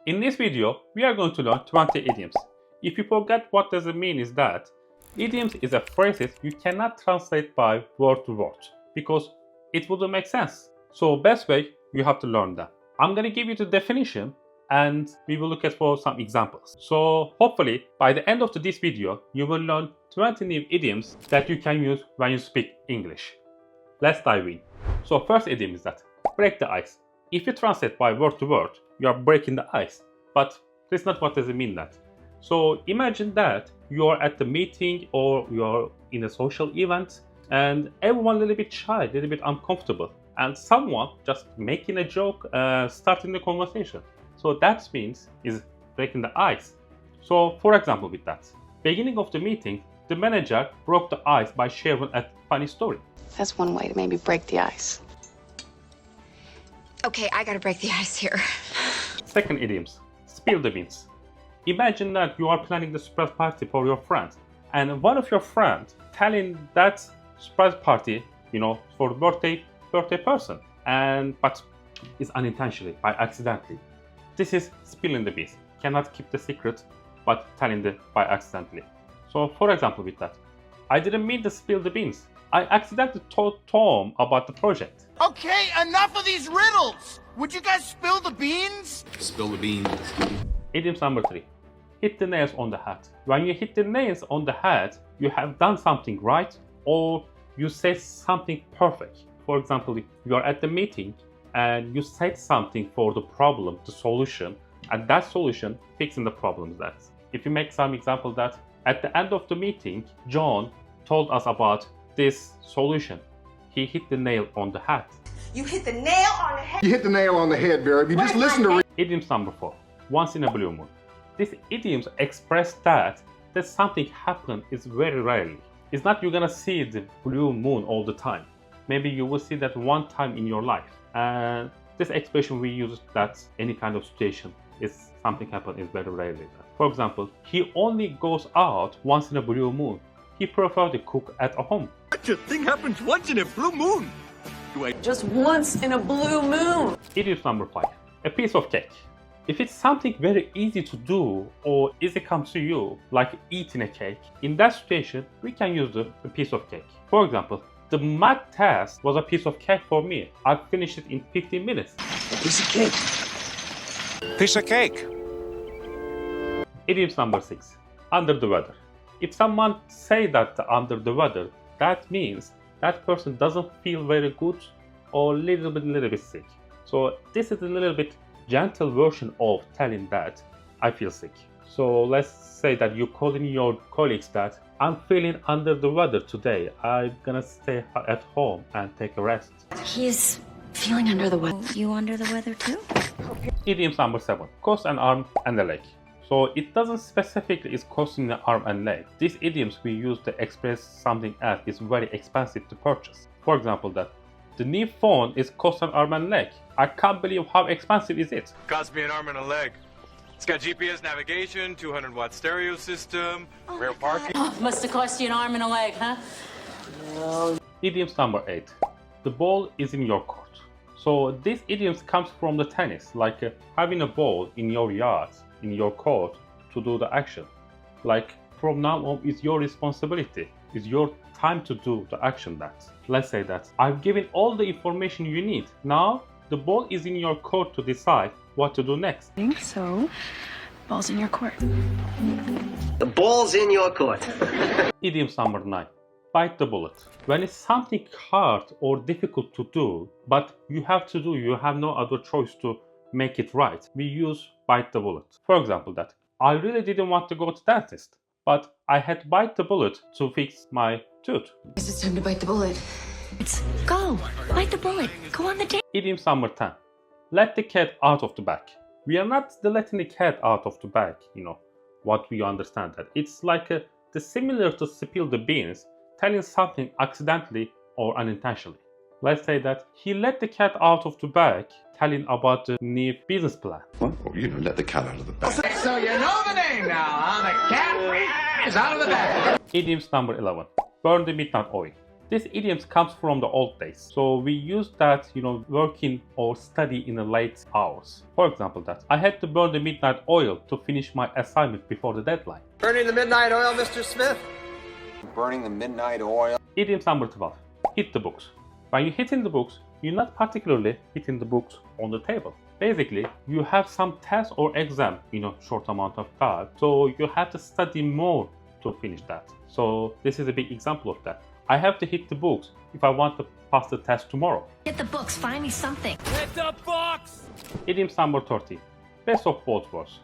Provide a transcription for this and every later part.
In this video, we are going to learn 20 idioms. If you forget what does it mean is that idioms is a phrases you cannot translate by word to word because it wouldn't make sense. So best way, you have to learn them. I'm going to give you the definition and we will look at for some examples. So hopefully by the end of this video, you will learn 20 new idioms that you can use when you speak English. Let's dive in. So first idiom is that break the ice. If you translate by word to word, you are breaking the ice. But that's not what does it mean that. So imagine that you are at the meeting or you are in a social event and everyone a little bit shy, a little bit uncomfortable. And someone just making a joke, starting the conversation. So that means is breaking the ice. So for example with that, beginning of the meeting, the manager broke the ice by sharing a funny story. That's one way to maybe break the ice. Okay, I gotta break the ice here. Second idioms, spill the beans. Imagine that you are planning the surprise party for your friend and one of your friends telling that surprise party, for the birthday person, but it's unintentionally, by accidentally. This is spilling the beans. Cannot keep the secret, but telling it by accidentally. So for example with that, I didn't mean to spill the beans. I accidentally told Tom about the project. Okay, enough of these riddles! Would you guys spill the beans? Spill the beans. Idiom number 3. Hit the nails on the head. When you hit the nails on the head, you have done something right or you say something perfect. For example, you are at the meeting and you said something for the problem, the solution, and that solution fixing the problems that. If you make some example that at the end of the meeting, John told us about this solution. He hit the nail on the head. You hit the nail on the head. You hit the nail on the head, Barry. If you just listen to... Idiom number 4. Once in a blue moon. These idioms express that something happen is very rarely. It's not you're gonna see the blue moon all the time. Maybe you will see that one time in your life. And this expression we use that any kind of situation is something happen is very rarely. For example, he only goes out once in a blue moon. He prefers to cook at home. Such a thing happens once in a blue moon. Just once in a blue moon. Idiom number 5. A piece of cake. If it's something very easy to do or easy comes to you, like eating a cake, in that situation, we can use a piece of cake. For example, the math test was a piece of cake for me. I finished it in 15 minutes. Piece of cake. Piece of cake. Idiom number 6. Under the weather. If someone say that under the weather, that means that person doesn't feel very good or little bit sick. So this is a little bit gentle version of telling that I feel sick. So let's say that you're calling your colleagues that I'm feeling under the weather today. I'm gonna stay at home and take a rest. He's feeling under the weather. You under the weather too? Idiom number 7. Cost an arm and a leg. So it doesn't specifically is costing the arm and leg. These idioms we use to express something as is very expensive to purchase. For example that the new phone is cost an arm and leg. I can't believe how expensive is it. Cost me an arm and a leg. It's got GPS navigation, 200-watt stereo system, rear parking. Oh, must have cost you an arm and a leg, huh? Idioms number 8. The ball is in your court. So these idioms comes from the tennis, like having a ball in your yard, in your court to do the action. Like from now on, it's your responsibility. It's your time to do the action that. Let's say that I've given all the information you need. Now the ball is in your court to decide what to do next. I think so. Ball's in your court. The ball's in your court. Idioms number 9. Bite the bullet. When it's something hard or difficult to do, but you have to do, you have no other choice to make it right, we use bite the bullet. For example that I really didn't want to go to dentist, but I had to bite the bullet to fix my tooth. Guess it's time to bite the bullet. It's go. Bite the bullet. Go on the date. Idiom number 10. Let the cat out of the bag. We are not letting the cat out of the bag, what we understand that. It's like the similar to spill the beans, telling something accidentally or unintentionally. Let's say that he let the cat out of the bag, telling about the new business plan. What? Oh, let the cat out of the bag. So you know the name now, huh? The cat is out of the bag. Idioms number 11. Burn the midnight oil. This idioms comes from the old days. So we use that, working or study in the late hours. For example, that I had to burn the midnight oil to finish my assignment before the deadline. Burning the midnight oil, Mr. Smith? Burning the midnight oil. Idioms number 12. Hit the books. When you hit in the books, you're not particularly hitting the books on the table. Basically, you have some test or exam in a short amount of time, so you have to study more to finish that. So this is a big example of that. I have to hit the books if I want to pass the test tomorrow. Get the books, find me something. Hit the box! Idioms number 30. Best of both worlds.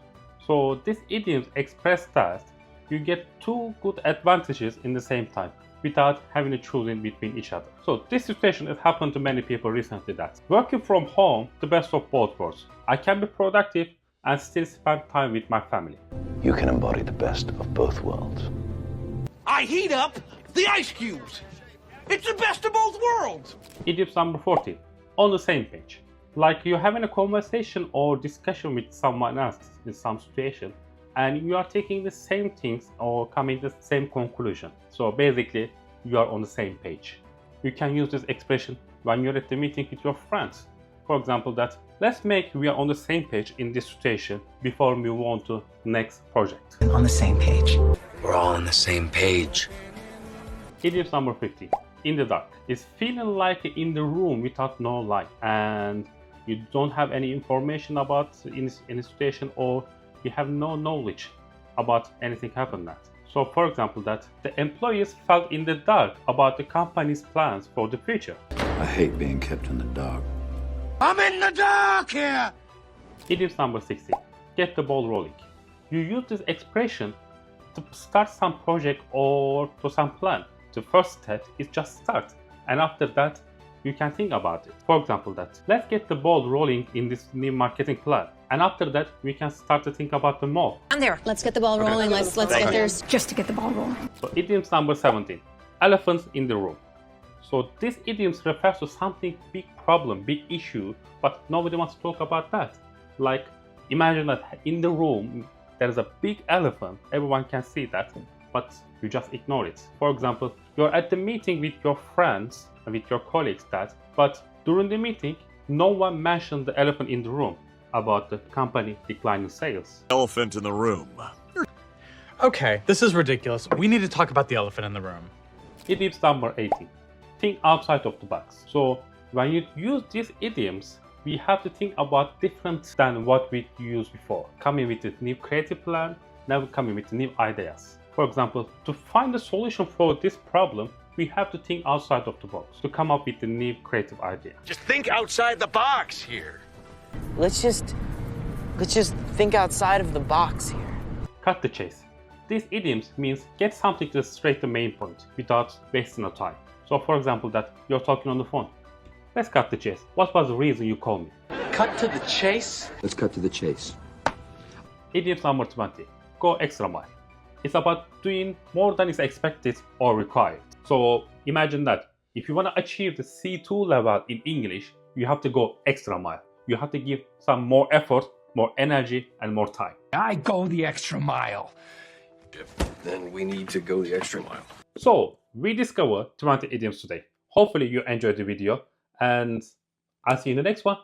So this idioms express that you get two good advantages in the same time without having to choose in between each other. So this situation has happened to many people recently, that working from home, the best of both worlds. I can be productive and still spend time with my family. You can embody the best of both worlds. I heat up the ice cubes. It's the best of both worlds. Idioms number 40. On the same page. Like you're having a conversation or discussion with someone else in some situation, and you are taking the same things or coming to the same conclusion. So basically, you are on the same page. You can use this expression when you're at the meeting with your friends. For example, that let's make we are on the same page in this situation before we move on to next project. On the same page. We're all on the same page. Idioms number 50. In the dark. It's feeling like in the room without no light, and you don't have any information about in a situation, or you have no knowledge about anything happened that. So for example, that the employees felt in the dark about the company's plans for the future. I hate being kept in the dark. I'm in the dark here. Idioms number 60. Get the ball rolling. You use this expression to start some project or to some plan. The first step is just start, and after that you can think about it. For example, that let's get the ball rolling in this new marketing plan, and after that we can start to think about the mall. I'm there. Let's get the ball rolling. Let's get there just to get the ball rolling. So idioms number 17. Elephants in the room. So this idioms refers to something big problem, big issue, but nobody wants to talk about that. Like imagine that in the room there is a big elephant, everyone can see that, but you just ignore it. For example, you're at the meeting with your friends and with your colleagues, but during the meeting no one mentioned the elephant in the room about the company declining sales. Elephant in the room. Okay, this is ridiculous. We need to talk about the elephant in the room. Idioms number 18. Think outside of the box. So when you use these idioms, we have to think about different than what we used before. Coming with a new creative plan, now coming with new ideas. For example, to find a solution for this problem, we have to think outside of the box to come up with a new creative idea. Just think outside the box here. Let's just think outside of the box here. Cut the chase. These idioms means get something to straight to the main point without wasting of time. So for example, that you're talking on the phone. Let's cut the chase. What was the reason you called me? Cut to the chase? Let's cut to the chase. Idioms number 20. Go extra mile. It's about doing more than is expected or required. So imagine that if you want to achieve the C2 level in English, you have to go extra mile. You have to give some more effort, more energy, and more time. I go the extra mile. Then we need to go the extra mile. So we discovered 20 idioms today. Hopefully you enjoyed the video, and I'll see you in the next one.